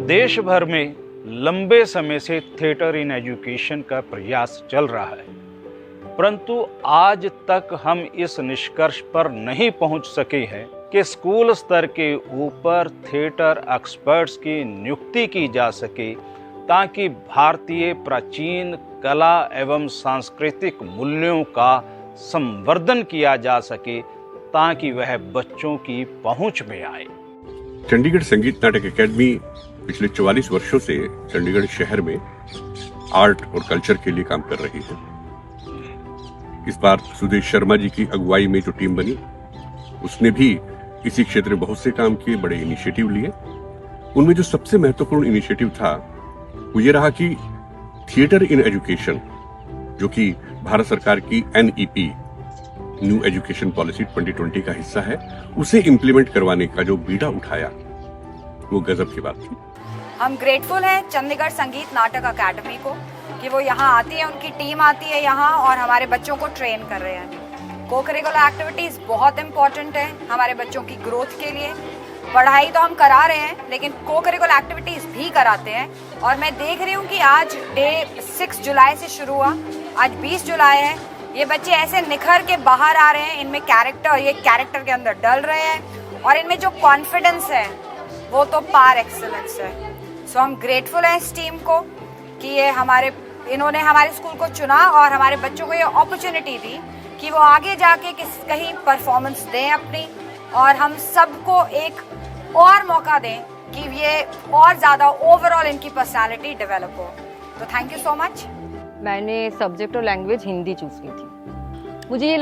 देश भर में लंबे समय से थिएटर इन एजुकेशन का प्रयास चल रहा है, परंतु आज तक हम इस निष्कर्ष पर नहीं पहुंच सके हैं कि स्कूल स्तर के ऊपर थिएटर एक्सपर्ट्स की नियुक्ति की जा सके, ताकि भारतीय प्राचीन कला एवं सांस्कृतिक मूल्यों का संवर्धन किया जा सके, ताकि वह बच्चों की पहुंच में आए। चंडीगढ़ संगीत नाटक एकेडमी पिछले 44 वर्षों से चंडीगढ़ शहर में आर्ट और कल्चर के लिए काम कर रही है। इस बार सुदेश शर्मा जी की अगुवाई में जो टीम बनी, उसने भी इसी क्षेत्र में बहुत से काम किए, बड़े इनिशिएटिव लिए। उनमें जो सबसे महत्वपूर्ण इनिशिएटिव था वो ये रहा कि थिएटर इन एजुकेशन, जो कि भारत सरकार की NEP न्यू एजुकेशन पॉलिसी 2020 का हिस्सा है, उसे इम्प्लीमेंट करवाने का जो बीड़ा उठाया, वो गजब की बात थी। हम ग्रेटफुल हैं चंडीगढ़ संगीत नाटक अकेडमी को कि वो यहाँ आती है, उनकी टीम आती है यहाँ और हमारे बच्चों को ट्रेन कर रहे हैं। को करिकुलर एक्टिविटीज़ बहुत इंपॉर्टेंट है हमारे बच्चों की ग्रोथ के लिए। पढ़ाई तो हम करा रहे हैं, लेकिन को करिकुलर एक्टिविटीज़ भी कराते हैं। और मैं देख रही हूँ कि आज डे 6 जुलाई से शुरू हुआ, आज 20 जुलाई है। ये बच्चे ऐसे निखर के बाहर आ रहे हैं, इनमें कैरेक्टर, ये कैरेक्टर के अंदर डल रहे हैं और इनमें जो कॉन्फिडेंस है वो तो पार एक्सेलेंस है। सो हम ग्रेटफुल हैं इस टीम को कि इन्होंने हमारे स्कूल को चुना और हमारे बच्चों को ये अपॉर्चुनिटी दी कि वो आगे जाके कहीं परफॉर्मेंस दें अपनी, और हम सबको एक और मौका दें कि ये और ज़्यादा ओवरऑल इनकी पर्सनालिटी डेवलप हो। तो थैंक यू सो मच। मैंने सब्जेक्ट और लैंग्वेज हिंदी चूज़ की थी। मुझे ये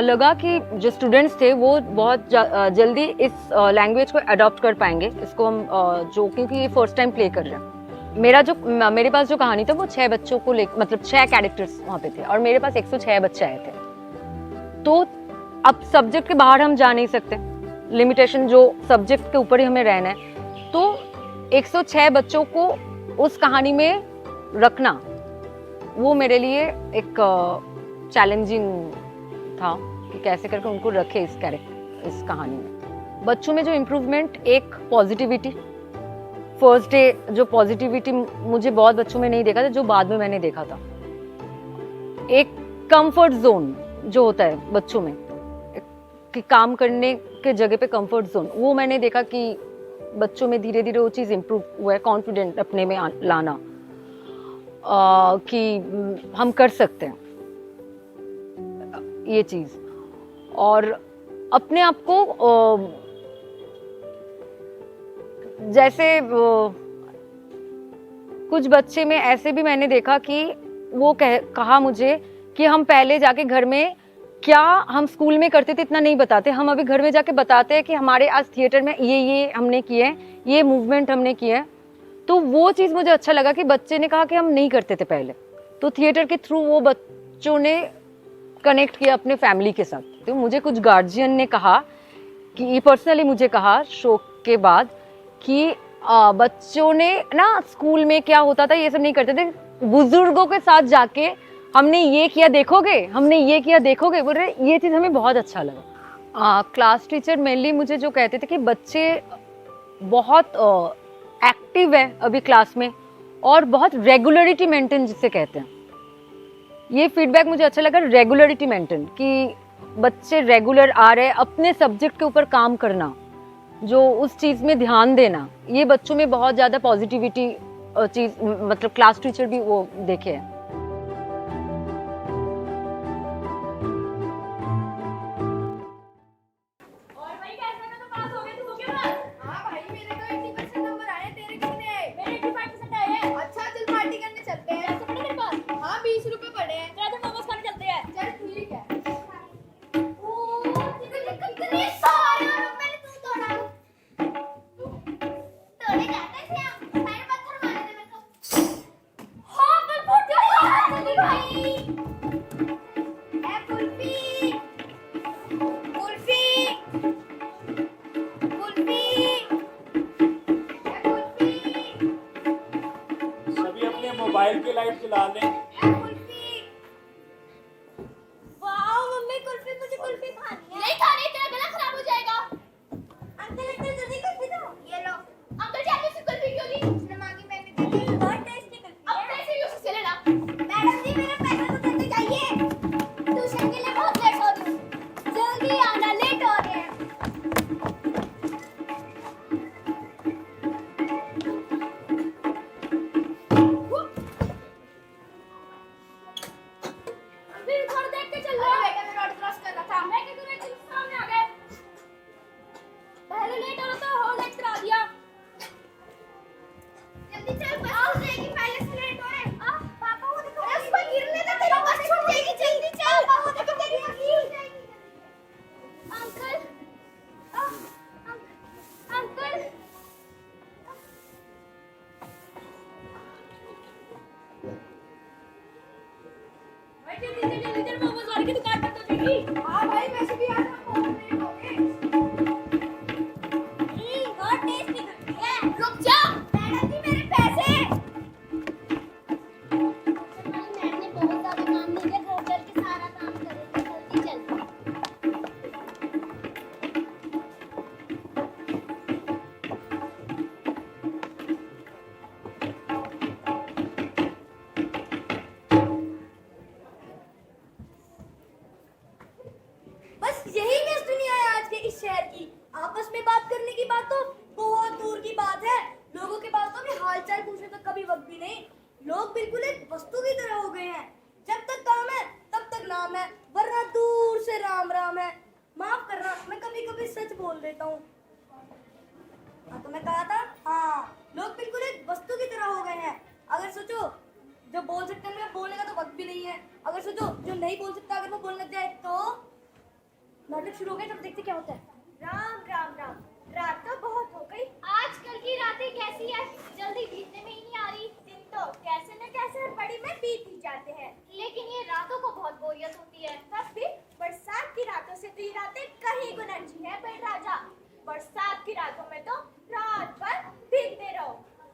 लगा कि जो स्टूडेंट्स थे वो बहुत जल्दी इस लैंग्वेज को अडॉप्ट कर पाएंगे। इसको हम क्योंकि ये फर्स्ट टाइम प्ले कर रहे हैं। मेरे पास जो कहानी था वो 6 बच्चों को मतलब 6 कैरेक्टर्स वहाँ पे थे और मेरे पास 106 बच्चे आए थे। तो अब सब्जेक्ट के बाहर हम जा नहीं सकते, लिमिटेशन जो सब्जेक्ट के ऊपर ही हमें रहना है। तो 106 बच्चों को उस कहानी में रखना, वो मेरे लिए एक चैलेंजिंग था कि कैसे करके उनको रखे इस कहानी में। बच्चों में जो इम्प्रूवमेंट, एक पॉजिटिविटी, फर्स्ट डे जो पॉजिटिविटी मुझे बहुत बच्चों में नहीं देखा था, जो बाद में मैंने देखा था। एक कंफर्ट जोन जो होता है बच्चों में कि काम करने के जगह पे कंफर्ट जोन, वो मैंने देखा कि बच्चों में धीरे धीरे वो चीज़ इम्प्रूव हुआ है। कॉन्फिडेंट अपने में लाना कि हम कर सकते हैं ये चीज़, और अपने आप को जैसे कुछ बच्चे में ऐसे भी मैंने देखा कि वो कहा मुझे कि हम पहले जाके घर में क्या हम स्कूल में करते थे इतना नहीं बताते, हम अभी घर में जाके बताते हैं कि हमारे आज थिएटर में ये हमने किए हैं, ये मूवमेंट हमने किए हैं। तो वो चीज़ मुझे अच्छा लगा कि बच्चे ने कहा कि हम नहीं करते थे पहले, तो थिएटर के थ्रू वो बच्चों ने कनेक्ट किया अपने फैमिली के साथ। तो मुझे कुछ गार्जियन ने कहा कि ये पर्सनली मुझे कहा शो के बाद कि बच्चों ने ना स्कूल में क्या होता था ये सब नहीं करते थे, बुजुर्गों के साथ जाके हमने ये किया देखोगे, हमने ये किया देखोगे, बोल रहे ये चीज़ हमें बहुत अच्छा लगा। क्लास टीचर मेनली मुझे जो कहते थे कि बच्चे बहुत एक्टिव है अभी क्लास में और बहुत रेगुलरिटी मेंटेन जिसे कहते हैं, ये फीडबैक मुझे अच्छा लगा। रेगुलरिटी मेंटेन कि बच्चे रेगुलर आ रहे, अपने सब्जेक्ट के ऊपर काम करना, जो उस चीज़ में ध्यान देना, ये बच्चों में बहुत ज़्यादा पॉजिटिविटी चीज़, मतलब क्लास टीचर भी वो देखे हैं। मोबाइल की लाइट जला लें। वाओ मम्मी, कुल्फी, मुझे कुल्फी खानी है। नहीं खानी, तेरा गला खराब हो जाएगा। अंकल जल्दी कुल्फी दो। ये लो। अंकल जी, आपने कुल्फी क्यों ली? लेट हो रहा था और लेट करा दिया। जल्दी चल, बस छूट जाएगी, पहले से लेट हो रहे। पापा वो देखो, बस पर गिरने दे, तेरी बस छूट जाएगी, जल्दी चल। पापा वो देखो, तेरी बस छूट जाएगी। अंकल, अंकल, भाई जल्दी चल, मोमोज वाले की दुकान पर तो जाएगी। हाँ भाई, वैसे भी आज हम बहुत लेट हो गए। बहुत टेस्टी करती है। रुक जा, मैडम जी मेरे पैसे। मैम ने बहुत ज्यादा काम दे दिया, होटल के सारा काम करेंगे, जल्दी चल। बस यही नेस दुनिया है आज के इस शहर की। आपस में बात करने की बात तो बहुत दूर की बात है। लोगों के पास तो भी हालचाल पूछने तक कभी वक्त भी नहीं। लोग बिल्कुल एक वस्तु की तरह हो गए हैं। जब तक काम है तब तक नाम है, वरना दूर से राम राम है। माफ करना, मैं कभी कभी सच बोल देता हूँ। हाँ तो मैं कहा था, हाँ लोग बिल्कुल एक वस्तु की तरह हो गए हैं। अगर सोचो जो बोल सकते हैं उनका बोलने का तो वक्त भी नहीं है। अगर सोचो जो नहीं बोल सकता अगर वो बोलने लग जाए तो नाटक शुरू हो गया। जब देखते क्या होता है। राम राम राम, रात तो बहुत हो गई। आजकल की रातें कैसी है, जल्दी बीतने में ही नहीं आ रही। दिन तो कैसे न कैसे बड़ी में बीत ही जाते हैं, लेकिन ये रातों को बहुत बोरियत होती है। तब भी बरसात की रातों से तो ये रातें कहीं गुना अच्छी है बड़े राजा। बरसात की रातों में तो रात भर भीगते रहो,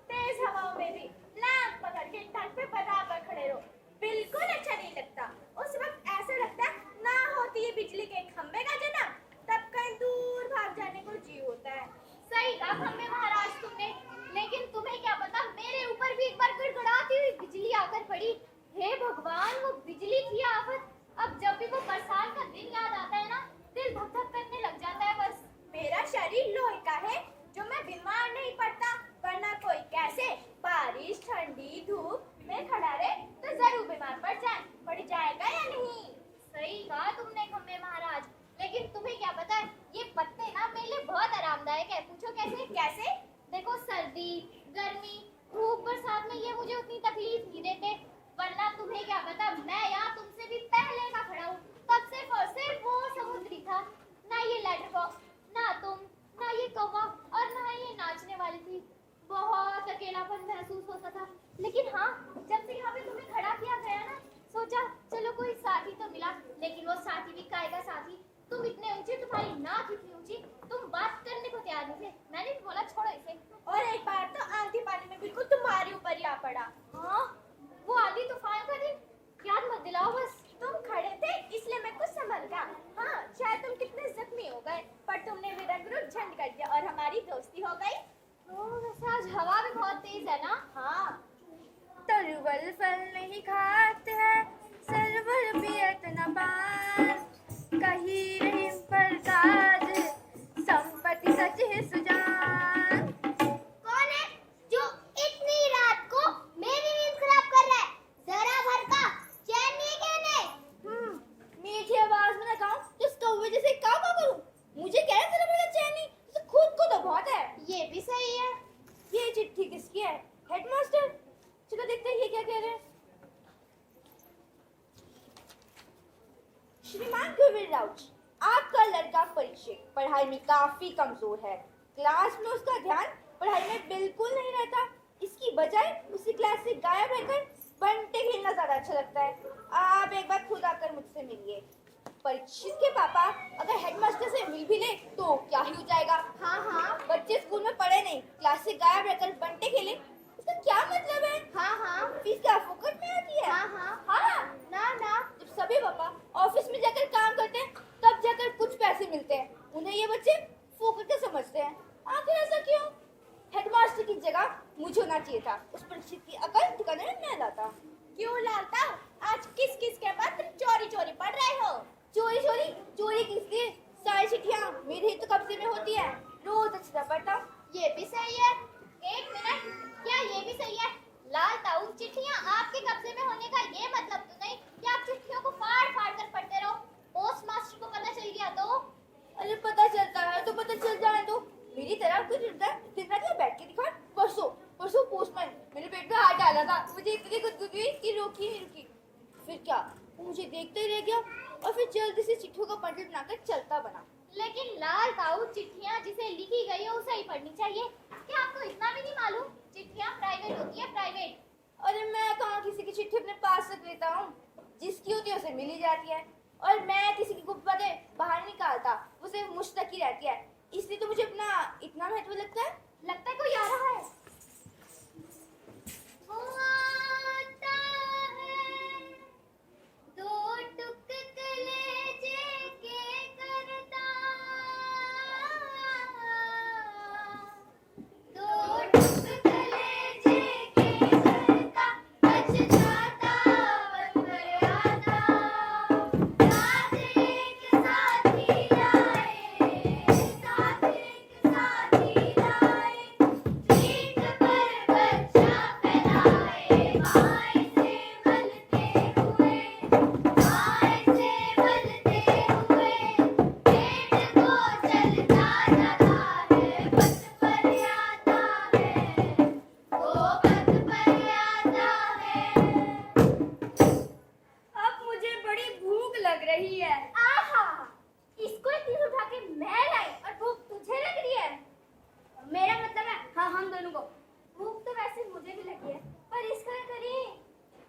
तेज हवाओं में भी लैंप पकड़ के तट पे बराबर खड़े रहो। बिल्कुल अच्छा नहीं लगता। उस वक्त ऐसा लगता है ना होती है बिजली के खंभे का जन्म, तब कहीं दूर भाग जाने को जी होता है। सही कहा खंभे महाराज तुमने, लेकिन तुम्हें क्या पता मेरे ऊपर भी एक बार गड़गड़ाती हुई बिजली आकर पड़ी। हे भगवान, वो बिजली थी आफत। अब जब भी वो बरसात का दिन याद आता है ना, दिल धक धक करने लग जाता है। बस मेरा शरीर लोहे का है जो मैं बीमार नहीं पड़ता, वरना कोई कैसे बारिश ठंडी धूप में खड़ा रहे तो जरूर बीमार पड़ जाएगा या नहीं। सही कहा तुमने खंबे महाराज, लेकिन तुम्हें क्या पता है ये पत्ते ना मेरे लिए बहुत आरामदायक है। पूछो कैसे? कैसे? देखो सर्दी गर्मी धूप बरसात में ये मुझे उतनी तकलीफ नहीं देते, वरना तुम्हें क्या पता मैं यहाँ तुमसे भी पहले का खड़ा हूँ। तब सिर्फ और सिर्फ वो समुद्री था, ना ये लेटर बॉक्स, ना तुम, ना ये कौवा और ना ये नाचने वाली थी। बहुत अकेलापन महसूस होता था, लेकिन हाँ जब से यहाँ पे तुम्हें खड़ा किया गया ना, सोचा चलो कोई साथी तो मिला। लेकिन वो साथी भी काय का साथी। तुम इतने ऊंचे, तुम्हारी नाक इतनी ऊंची, तुम बात करने को तैयार नहीं थे। मैंने भी बोला छोड़ो इसे। और एक बार तो आंधी पानी में बिल्कुल तुम्हारे ऊपर ही आ पड़ा। हाँ वो आंधी तूफान का दिन याद मत दिलाओ बस। तुम खड़े थे इसलिए मैं कुछ संभल गया। हाँ शायद तुम कितने जख्मी हो गए, पर तुमने मेरा ग्रुप झंड कर दिया और हमारी दोस्ती हो गई। वैसे आज हवा भी बहुत तेज है ना? हाँ तरुवल फल नहीं खाते हैं, सरवर पियत न पान, कही रही पर काज, संपत्ति सच है सुजान। कौन है जो इतनी रात को मेरी नींद खराब कर रहा है? जरा भर का चैन नहीं कहने। मीठी आवाज में ना कहूं तो कौवे जैसे काव करूं? मुझे क्या है जरा भर का चैन नहीं, तो खुद को तो बहुत है। ये भी सही है। ये चिट्ठी किसकी है? हेडमास्टर। चलो देखते हैं ये क्या कह रहे हैं। श्रीमान गोविंद राउत, आपका लड़का परीक्षित पढ़ाई में काफी कमजोर है। क्लास में उसका ध्यान पढ़ाई में बिल्कुल नहीं रहता। इसकी बजाय उसी क्लास से गायब रहकर बंटे खेलना ज्यादा अच्छा लगता है। आप एक बार खुद आकर मुझसे मिलिए। परीक्षित के पापा अगर हेडमास्टर से मिल भी ले तो क्या ही हो जाएगा। हाँ बच्चे स्कूल में पढ़े नहीं, क्लास से गायब रहकर बंटे खेले, इसका क्या मतलब है? हाँ फीस क्या फोकट में आती है? हाँ ना जब सभी पापा ऑफिस में जाकर काम करते हैं तब जाकर कुछ पैसे मिलते हैं, उन्हें ये बच्चे फोकट का समझते हैं। आखिर ऐसा क्यों? हेडमास्टर की जगह मुझे होना चाहिए था। उस परीक्षित की अकल ठिकाने में मैं लाता। क्यों लाता? आज किस किस के पत्र चोरी पढ़ रहे हो? चोरी किसकी? सारी चिट्ठियाँ मेरे ही तो कब्जे में होती है, रोज अच्छा पढ़ता। ये भी सही है। एक मिनट, क्या ये भी सही है? लाल ताऊ, चिट्ठियाँ आपके कब्जे में होने का ये मतलब तो नहीं कि आप चिट्ठियों को फाड़ कर पढ़ते रहो। पोस्ट मास्टर को पता चल गया तो? अरे पता चलता है तो पता चल जाए तो, मेरी रुकी नहीं रुकी। फिर क्या, वो मुझे देखते ही रह गया और फिर जल्दी से चिट्ठियों का बंडल बनाकर चलता बना। लेकिन लाल ताऊ, चिट्ठियाँ जिसे लिखी गई है उसे ही पढ़नी चाहिए। क्या आपको इतना भी नहीं मालूम? चिट्ठियाँ प्राइवेट होती है, प्राइवेट। अरे मैं कहाँ किसी की चिट्ठी अपने पास रख लेता हूँ, जिसकी होती है उसे मिल ही जाती है। और मैं किसी की गुप्त बातें बाहर निकालता, वो सिर्फ मुझ तक ही रहती है। इसलिए तो मुझे अपना इतना महत्व लगता है। लगता है कोई आ रहा है। वो आता है, दो टुक कलेजे के करता, दो टुक कलेजे के करता, पछताता बनकर आता, साथ एक साथी लाए, साथ एक साथी लाए, पीठ पर बच्चा फैलाए, माए से मलते हुए, माए से मलते हुए, पेट को चलता जाता है, पथ पर आता है, वो पथ पर आता है। अब मुझे बड़ी भूख लग रही है। आहा, इसको इतनी उठा के मैं लाई और भूख तुझे लग रही है? मेरा मतलब है हाँ, हम दोनों को। भूख तो वैसे मुझे भी लगी है, पर इसका क्या करें?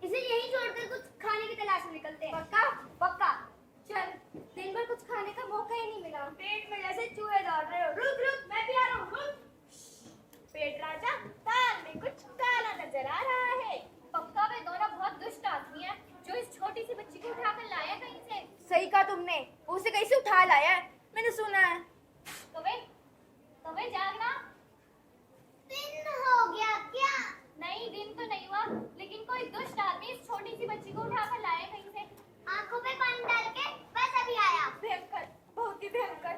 इसे यहीं छोड़कर कुछ खाने की तलाश में निकलते हैं। पक्का? पक्का। चल, दिन भर कुछ खाने का मौका ही नहीं मिला। पेट में जैसे चूहे दौड़ रहे हो। रुक रुक, मैं भी आ रहा हूँ, रुक। पेट राजा, दाल में कुछ काला नजर आ रहा है। पक्का वे दोनों बहुत दुष्ट आदमी है, जो इस छोटी सी बच्ची को उठाकर लाया कहीं से। सही कहा तुमने, वो उसे कैसे उठा लाया है, मैंने सुना है। कवे जागना। दिन हो गया क्या? नहीं, दिन तो नहीं हुआ, लेकिन कोई दुष्ट आदमी इस छोटी सी बच्ची को उठाकर लाया कहीं से। आंखों पे पानी डाल के बस अभी आया। भयंकर, बहुत ही भयंकर।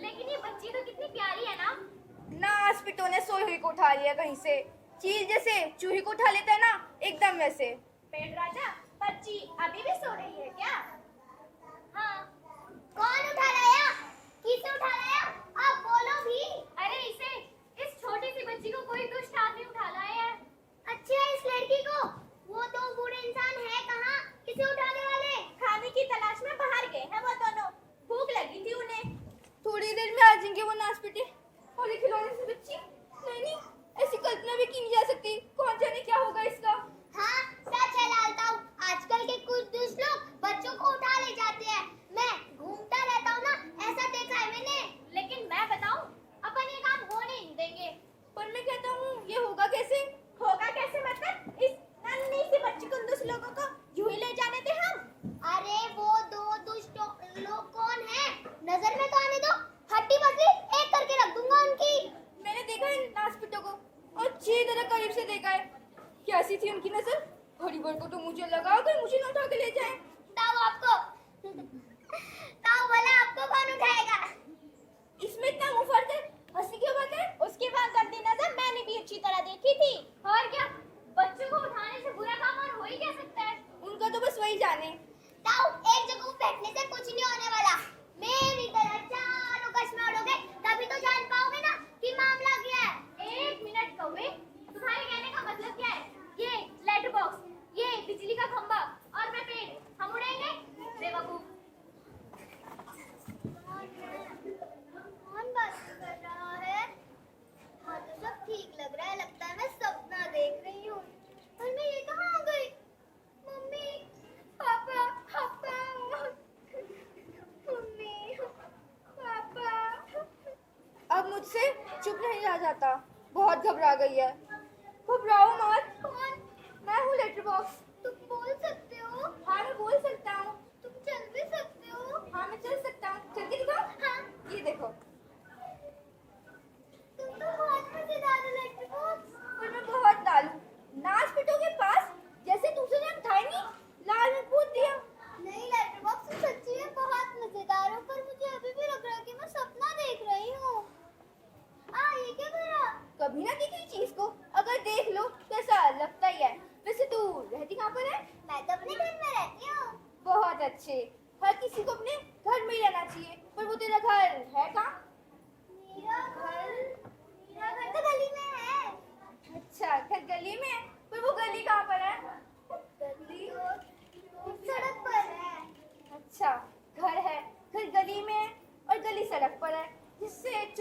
लेकिन ये बच्ची तो कितनी प्यारी है ना। नास पिटो ने सोई हुई को उठा लिया कहीं से। चील जैसे चूही को उठा लेता है ना, एकदम वैसे। पेट राजा, बच्ची अभी भी सो रही है क्या? हाँ। कौन उठा लाया? किसे उठा लाया? आप बोलो भी। अरे इसे, इस छोटी सी बच्ची को कोई दुष्ट आदमी उठा लाया है। अच्छा, इस लड़की को? वो दो बूढ़े इंसान है कहाँ? किसे उठाने वाले? खाने की तलाश में बाहर गए हैं वो दोनों। भूख लगी थी उन्हें। थोड़ी देर में आ जाएंगे वो नास पिटे। और ये खिलौने से बच्ची, नहीं नहीं, ऐसी कल्पना भी की नहीं जा सकती। कौन जाने क्या होगा इसका। हाँ, सच है लाल ताऊ। आजकल के कुछ दुष्ट लोग बच्चों को उठा ले जाते हैं। मैं घूमता रहता हूँ ना, ऐसा देखा है मैंने। लेकिन मैं बताऊँ, अपन ये काम होने नहीं देंगे। पर मैं कहता हूँ, ये होगा कैसे? होगा कैसे मतलब? इस नन्ही सी बच्ची को दुष्ट लोगों को यूं ही ले जाने थे हम। अरे वो दो दुष्ट लोग कौन है? नजर में तो आने दो, हड्डी पसली एक करके रख दूंगा उनकी। मैंने देखा है नास पिटो को, और अच्छी तरह करीब से देखा है। कैसी थी उनकी नजर? घड़ी भर को तो मुझे लगा अगर मुझे न उठा के ले जाए। ताऊ आपको ताऊ बोला आपको कौन उठाएगा? इसमें इतना मुफर्त है, हंसी क्यों बात है? उसकी बात गंदी नजर मैंने भी अच्छी तरह देखी थी। और क्या, बच्चों को उठाने से बुरा काम और हो ही क्या सकता है? उनका तो बस वही जाने। ताऊ, एक जगह बैठने से कुछ नहीं होने वाला। मेरी तरह चारों कश्मे उड़ोगे तभी तो जान पाओगे ना कि मामला क्या है। एक मिनट कौवे, तुम्हारे कहने का मतलब क्या है? ये लेटर बॉक्स, ये बिजली का खंभा और मैं पेड़, हम उड़ेंगे? बेवकूफ। कौन बात कर रहा है? हाँ तो सब ठीक लग रहा है, लगता है मैं सपना देख रही हूँ। और मैं ये कहाँ आ गई? मम्मी, पापा, पापा, मम्मी, पापा। अब मुझसे चुप नहीं रहा जाता, बहुत घबरा गई है। घबराओ मत। कौन? मैं हूँ लेटर बॉक्स। तुम बोल सकते हो? हाँ मैं बोल सकता हूँ। तुम चल भी सकते हो? हाँ मैं चल सकता हूँ। चल के दिखाओ। हाँ। ये देखो। तुम तो बहुत मजेदार हो लेटर बॉक्स। पर मैं बहुत लालू। नाच पिटो के पास जैसे दूसरे ने था ही नहीं, लाल में पूछ दिया। नहीं लेटर बॉक्स, तुम सच्ची में बहुत मजेदार हो, पर मुझे अभी भी लग रहा है कि मैं सपना देख रही हूँ। ये क्या करा? कभी ना देखी चीज को अगर देख लो तो ऐसा लगता ही है। वैसे तू रहती कहाँ पर है? मैं तो अपने घर में रहती हूँ। बहुत अच्छे। हर किसी को अपने घर में ही रहना चाहिए। पर वो तेरा घर है कहाँ?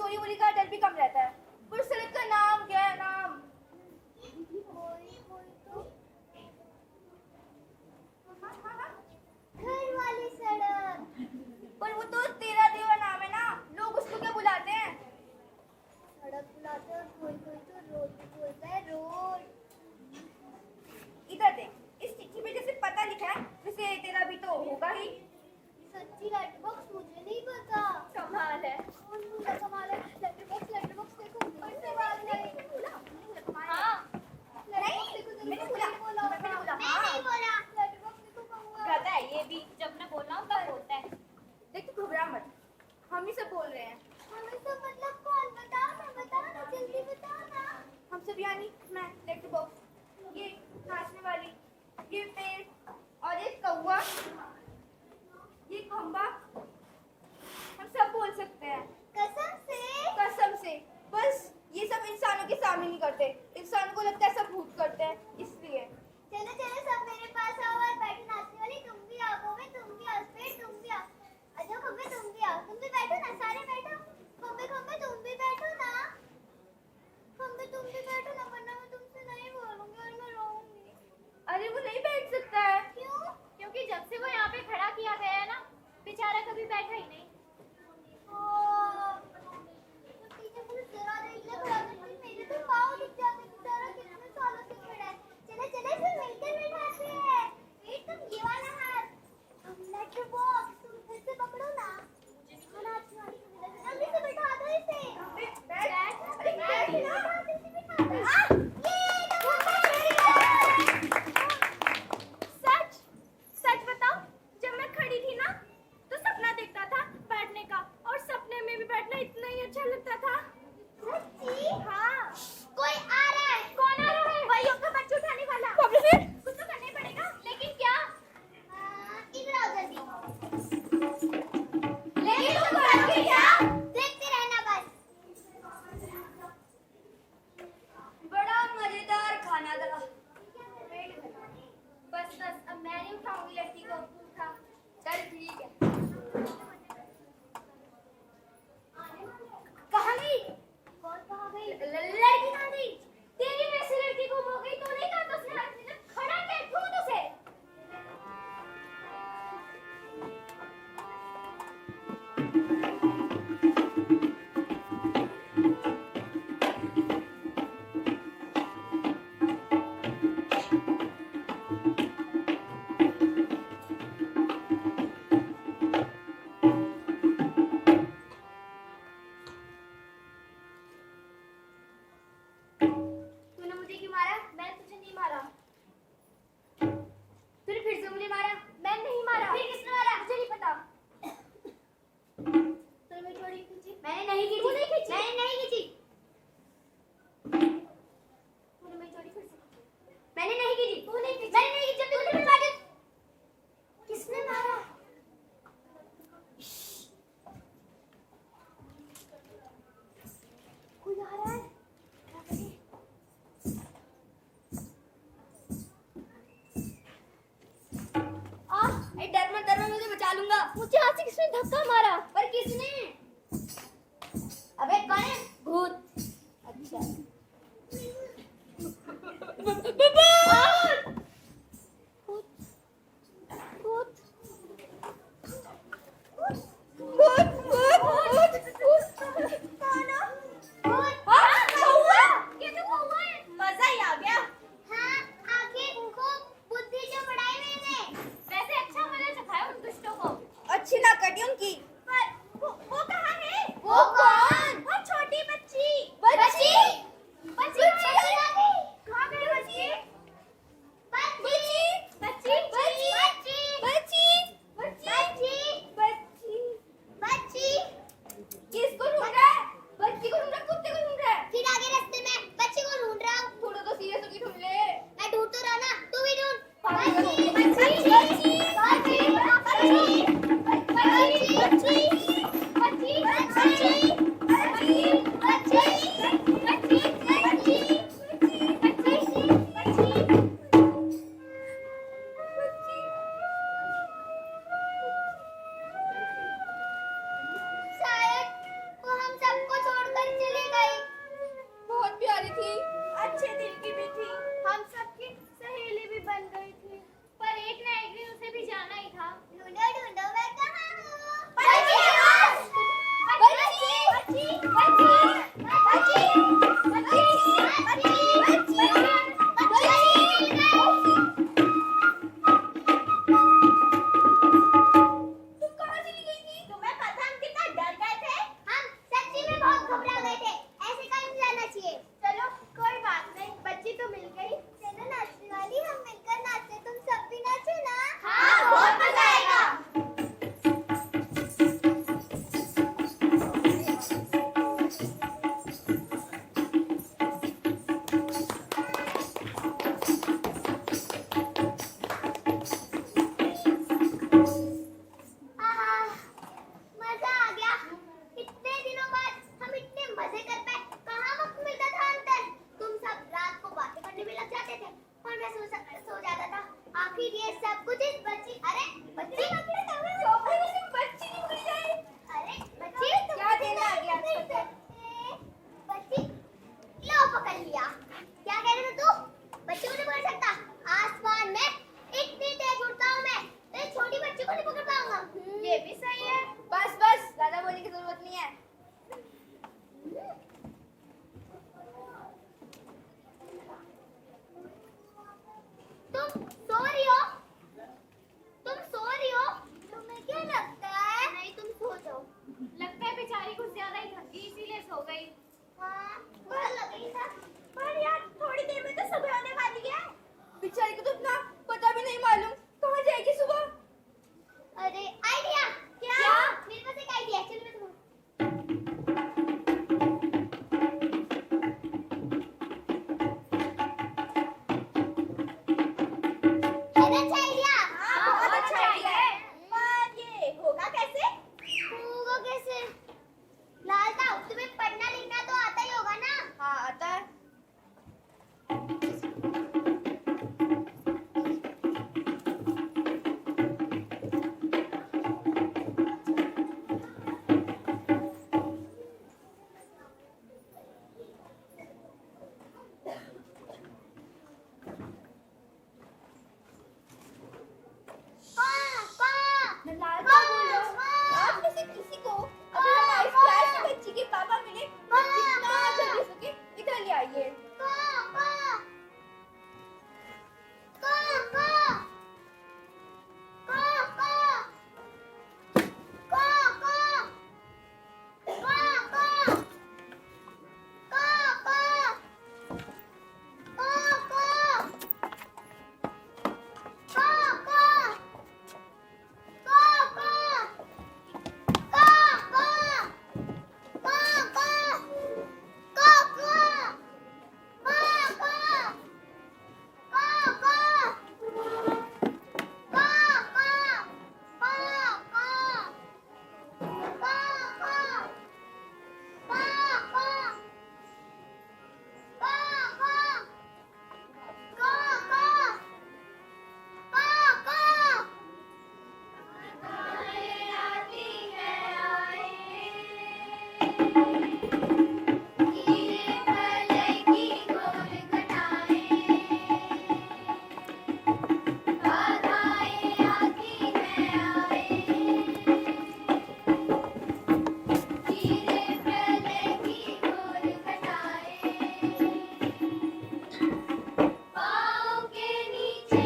चोरी वोरी का डर भी कम रहता है। पर सड़क का नाम क्या है? नाम घर वाली सड़क। पर वो तो तेरा देवा नाम है ना, लोग उसको क्या बुलाते हैं? सड़क बुलाते हैं और कोई कोई तो रोड भी बोलता है, रोड। इधर देख, इस चिट्ठी में जैसे पता लिखा है वैसे तेरा भी तो होगा ही। सच्ची लेटर बॉक्स मुझे नहीं पता। कमाल है। कौन बोला कमाल है? लेटर बॉक्स देखो। ऐसे बात नहीं बोला। हाँ मैंने बोला। नहीं बोला। लेटर बॉक्स देखो कौन कहता है ये भी, जब मैं बोल रहा हूँ तब बोलता है। देख तू घबरा मत, हम ही सब बोल रहे हैं। हमें तो मतलब कौन? बताओ ना जल्दी बताओ ना। हम सब यानी मैं, लेटर बॉक्स, ये नाचने वाली, ये पेड़ और ये कौवा, ये खंबा, हम सब बोल सकते हैं कसम से। कसम से। बस ये सब इंसानों के सामने नहीं करते, इंसान को लगता है सब भूत करते हैं, इसलिए। चलो चलो सब मेरे पास आओ और बैठो नाचने वाली। तुम भी आओ खंबे, तुम भी आओ पेड़, तुम भी आओ। अच्छा खंबे तुम भी आओ, तुम भी बैठो ना, सारे बैठो। खंबे तुम भी बैठो ना। खंबे तुम भी बैठो ना, वरना मैं तुमसे नहीं बोलूंगी और मैं रोऊंगी। अरे वो नहीं बैठ सकता है। क्यों? क्योंकि जब से वो यहाँ पे खड़ा किया गया है ना, बेचारा कभी बैठा ही नहीं। टीचर मुझे जरा देख ले खड़ा करती, मेरे तो पाँव दुख जाते हैं। बेचारा कितने सालों से खड़ा है। चले फिर मिलकर बैठाते हैं। वेट, तुम ये वाला हाथ, तुम लेटर बॉक्स, तुम फिर से पकड़ो ना। नाचने वाली जल्दी से बैठा दो इसे। सच बताओ, जब मैं खड़ी थी ना तो सपना देखता था बैठने का, और सपने में भी बैठना इतना ही अच्छा लगता था। सच्ची? हाँ। कोई आ रहा है। कौन आ रहा है? वही होगा बच्चे उठाने वाला। कुछ तो करना ही पड़ेगा, लेकिन क्या? इधर आओ जल्दी। लेकिन तुम करोगे क्या? देखते रहना बस। बड़ा मजेदार खाना था। बस अब मैं नहीं उठाऊंगी लड़की को, तू उठा। चल ठीक है। कहाँ गई? कौन कहाँ गई? लड़की कहाँ गई? तेरी वजह से लड़की गुम हो गई, तो नहीं कहा तो उसने हाथ में जब खड़ा कर ढूंढ उसे। तूने मुझे क्यों मारा? मैं तुझे नहीं मारा। तूने फिर से मुझे मारा? मैं नहीं मारा। फिर किसने मारा? मुझे नहीं पता। तूने मेरी चोरी खींची? मैंने नहीं खींची। तूने खींची? मैंने नहीं खींची। तूने मेरी चोरी फिर से खींची? मैंने नहीं खींची। तूने खींची? मैंने नहीं खींची। तूने मेरी मारी? किसने मारा? कोई आ रहा है। डर मत, मैं मुझे बचा लूंगा। मुझे हाथ से किसने धक्का मारा? पर किसने? अबे कौन है? भूत। अच्छा। मजा ही आ गया। हाँ, आखिर खूब बुद्धि जो बढ़ाई मैंने। वैसे अच्छा मजा चखाया उन दुष्टों को। अच्छी ना कटी उनकी। पर वो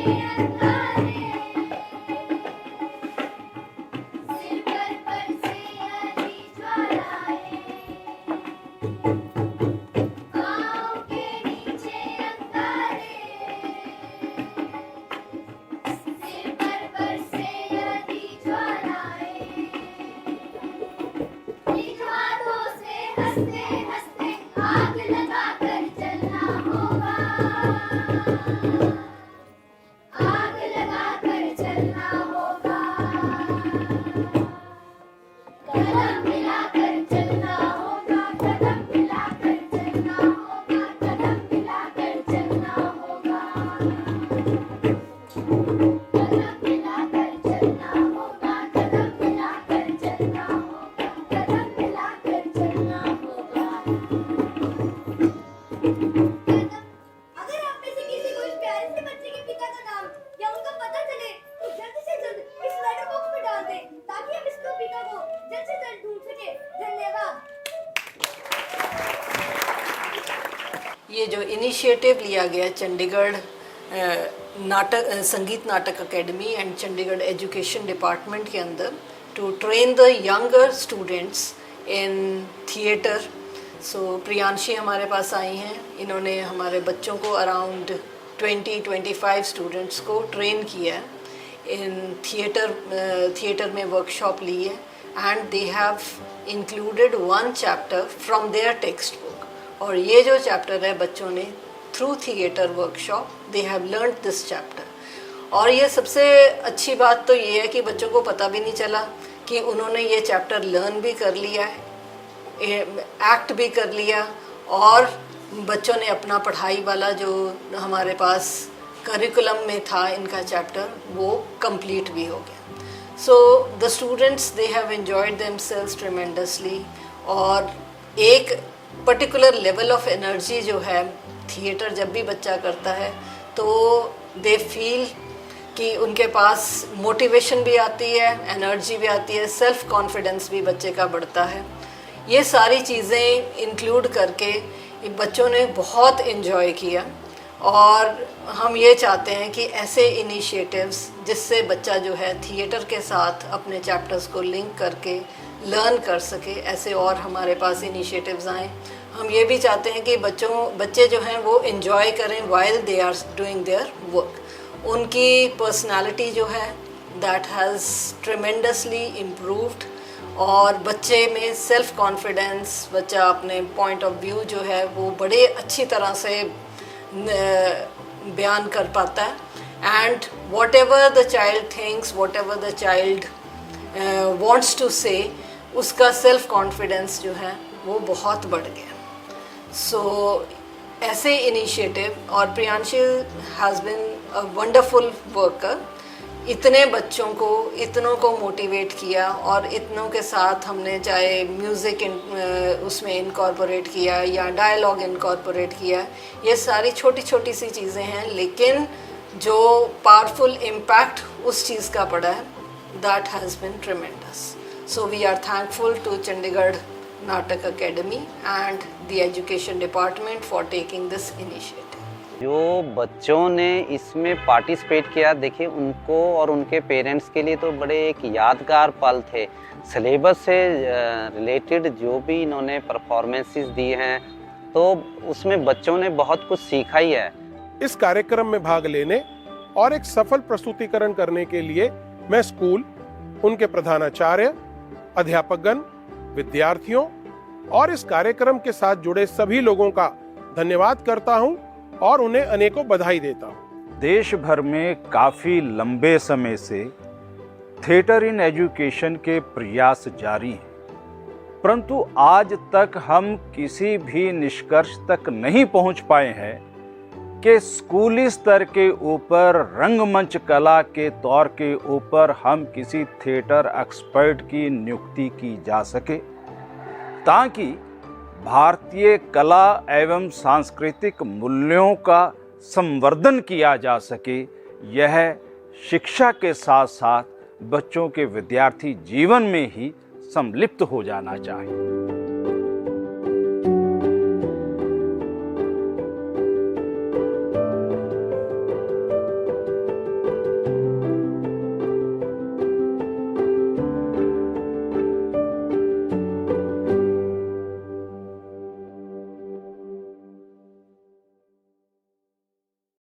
अंगारे, सिर पर बरसे अभी ज्वालाएं, पाँव के नीचे अंगारे, सिर पर बरसे अभी ज्वालाएं, इन हाथों से हंसते हंसते आग लगा कर चलना होगा, आग लगा कर चलना होगा, कदम मिलाकर चलना होगा, कदम मिलाकर चलना होगा, कदम मिलाकर चलना होगा, कदम मिलाकर चलना होगा, कदम मिलाकर चलना होगा, कदम मिलाकर चलना होगा। अगर आप में से किसी को इस प्यारे से बच्चे के पिता का नाम या उनका पता चले तो जल्द से जल्द इस लेटर बॉक्स में डाल दें ताकि हम इसके पिता को जल्द से जल्द ढूंढ सके। धन्यवाद। ये जो इनिशिएटिव लिया गया Chandigarh Sangeet Natak academy and Chandigarh education department के अंदर to train the younger students in theatre. So Priyanshi हमारे पास आई हैं, इन्होंने हमारे बच्चों को अराउंड 20-25 स्टूडेंट्स को ट्रेन किया है इन थिएटर में वर्कशॉप ली है and they have included 1 chapter from their text book. और ये जो चैप्टर है बच्चों ने through theatre workshop they have learned this chapter. और ये सबसे अच्छी बात तो ये है कि बच्चों को पता भी नहीं चला कि उन्होंने ये चैप्टर लर्न भी कर लिया है, एक्ट भी कर लिया, और बच्चों ने अपना पढ़ाई वाला जो हमारे पास करिकुलम में था इनका चैप्टर वो कंप्लीट भी हो गया। So the students they have enjoyed themselves tremendously. और एक पर्टिकुलर लेवल ऑफ एनर्जी जो है थिएटर जब भी बच्चा करता है तो दे फील कि उनके पास मोटिवेशन भी आती है, एनर्जी भी आती है, सेल्फ कॉन्फिडेंस भी बच्चे का बढ़ता है। ये सारी चीज़ें इंक्लूड करके बच्चों ने बहुत इन्जॉय किया। और हम ये चाहते हैं कि ऐसे इनिशिएटिव्स जिससे बच्चा जो है थिएटर के साथ अपने चैप्टर्स को लिंक करके लर्न कर सके, ऐसे और हमारे पास इनिशिएटिव्स आएँ। हम ये भी चाहते हैं कि बच्चे जो हैं वो इन्जॉय करें while they are doing their work. उनकी पर्सनालिटी जो है दैट हैज़ ट्रेमेंडसली इम्प्रूव्ड, और बच्चे में सेल्फ कॉन्फिडेंस, बच्चा अपने पॉइंट ऑफ व्यू जो है वो बड़े अच्छी तरह से बयान कर पाता है। And whatever the child thinks, whatever the child wants to say, उसका सेल्फ कॉन्फिडेंस जो है वो बहुत बढ़ गया। सो ऐसे इनिशिएटिव, और Priyanshi has been a wonderful worker. इतने बच्चों को, इतनों को मोटिवेट किया, और इतनों के साथ हमने चाहे म्यूज़िक उसमें इनकॉर्पोरेट किया या डायलॉग इनकॉर्पोरेट किया, ये सारी छोटी छोटी सी चीज़ें हैं, लेकिन जो पावरफुल इम्पैक्ट उस चीज़ का पड़ा है that has been tremendous. So we are thankful to Chandigarh Natak academy and the education department for taking this initiative. जो बच्चों ने इसमें पार्टिसिपेट किया, देखिए उनको और उनके पेरेंट्स के लिए तो बड़े एक यादगार पल थे। सिलेबस से रिलेटेड जो भी इन्होंने परफॉर्मेंसेस दी हैं तो उसमें बच्चों ने बहुत कुछ सीखा ही है। इस कार्यक्रम में भाग लेने और एक सफल प्रस्तुतिकरण करने के लिए मैं स्कूल, उनके प्रधानाचार्य, अध्यापकगण, विद्यार्थियों और इस कार्यक्रम के साथ जुड़े सभी लोगों का धन्यवाद करता हूं और उन्हें अनेकों बधाई देता हूं। देश भर में काफ़ी लंबे समय से थिएटर इन एजुकेशन के प्रयास जारी हैं, परंतु आज तक हम किसी भी निष्कर्ष तक नहीं पहुंच पाए हैं कि स्कूली स्तर के ऊपर रंगमंच कला के तौर के ऊपर हम किसी थिएटर एक्सपर्ट की नियुक्ति की जा सके, ताकि भारतीय कला एवं सांस्कृतिक मूल्यों का संवर्धन किया जा सके। यह शिक्षा के साथ साथ बच्चों के विद्यार्थी जीवन में ही सम्मिलित हो जाना चाहिए।